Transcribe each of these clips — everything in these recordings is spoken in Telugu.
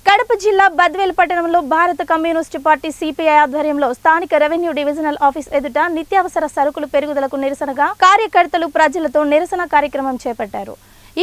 కడప జిల్లా బద్వేల్ పట్టణంలో భారత కమ్యూనిస్టు పార్టీ సిపిఐ ఆధ్వర్యంలో స్థానిక రెవెన్యూ డివిజనల్ ఆఫీస్ ఎదుట నిత్యావసర సరుకులు పెరుగుదలకు నిరసనగా కార్యకర్తలు ప్రజలతో నిరసన కార్యక్రమం చేపట్టారు।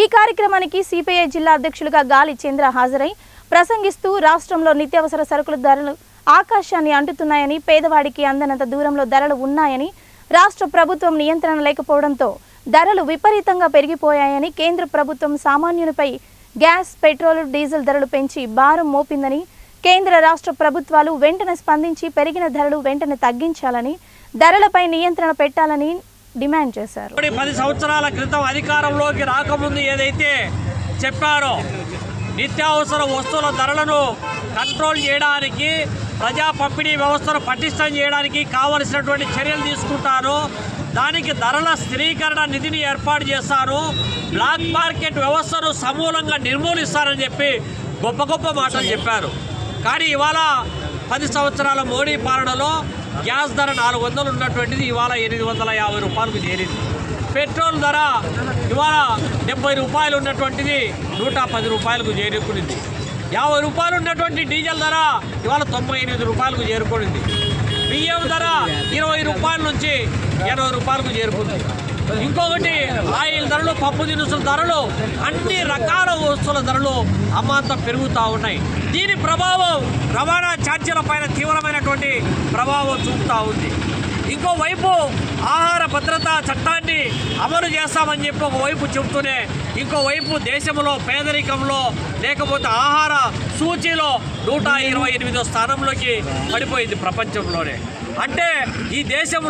ఈ కార్యక్రమానికి సిపిఐ జిల్లా అధ్యక్షులుగా గాలి చంద్ర హాజరై ప్రసంగిస్తూ రాష్ట్రంలో నిత్యావసర సరుకుల ధరలు ఆకాశాన్ని అంటుతున్నాయని, పేదవాడికి అందనంత దూరంలో ధరలు ఉన్నాయని, రాష్ట్ర ప్రభుత్వం నియంత్రణ లేకపోవడంతో ధరలు విపరీతంగా పెరిగిపోయాయని, కేంద్ర ప్రభుత్వం సామాన్యునిపై గ్యాస్, పెట్రోల్, డీజిల్ ధరలు పెంచి భారం మోపిందని, కేంద్ర రాష్ట్ర ప్రభుత్వాలు వెంటనే స్పందించి పెరిగిన ధరలు వెంటనే తగ్గించాలని, ధరలపై నియంత్రణ పెట్టాలని డిమాండ్ చేశారు। 10 సంవత్సరాల క్రితం అధికారంలోకి రాకముందు ఏదైతే చెప్పారో నిత్యావసర వస్తువుల ధరలను కంట్రోల్ చేయడానికి, ప్రజా పంపిణీ వ్యవస్థను పటిష్టం చేయడానికి కావలసినటువంటి చర్యలు తీసుకుంటారు। దానికి ధరల స్థిరీకరణ నిధిని ఏర్పాటు చేస్తారు, బ్లాక్ మార్కెట్ వ్యవస్థను సమూలంగా నిర్మూలిస్తారని చెప్పి గొప్ప గొప్ప మాటలు చెప్పారు। కానీ ఇవాళ 10 సంవత్సరాల మోడీ పాలనలో గ్యాస్ ధర 400 ఉన్నటువంటిది ఇవాళ 850 రూపాయలకు చేరింది। పెట్రోల్ ధర ఇవాళ 70 రూపాయలు ఉన్నటువంటిది 110 రూపాయలకు చేరుకునింది। 50 రూపాయలు ఉన్నటువంటి డీజిల్ ధర ఇవాళ 98 రూపాయలకు చేరుకునింది। బియ్యం ధర 20 రూపాయల నుంచి 80 రూపాయలకు చేరుకుంది। ఇంకొకటి ఆయిల్ ధరలు, పప్పు దినుసుల ధరలు, అన్ని రకాల వస్తువుల ధరలు అమాంతం పెరుగుతూ ఉన్నాయి। దీని ప్రభావం రవాణా ఛార్జీల పైన తీవ్రమైనటువంటి ప్రభావం చూపుతూ ఉంది। ఇంకోవైపు ఆహార భద్రతా చట్టాన్ని అమలు చేస్తామని చెప్పి ఒకవైపు చెబుతూనే ఇంకోవైపు దేశంలో పేదరికంలో లేకపోతే ఆహార సూచీలో 128వ స్థానంలోకి పడిపోయింది ప్రపంచంలోనే। అంటే ఈ దేశంలో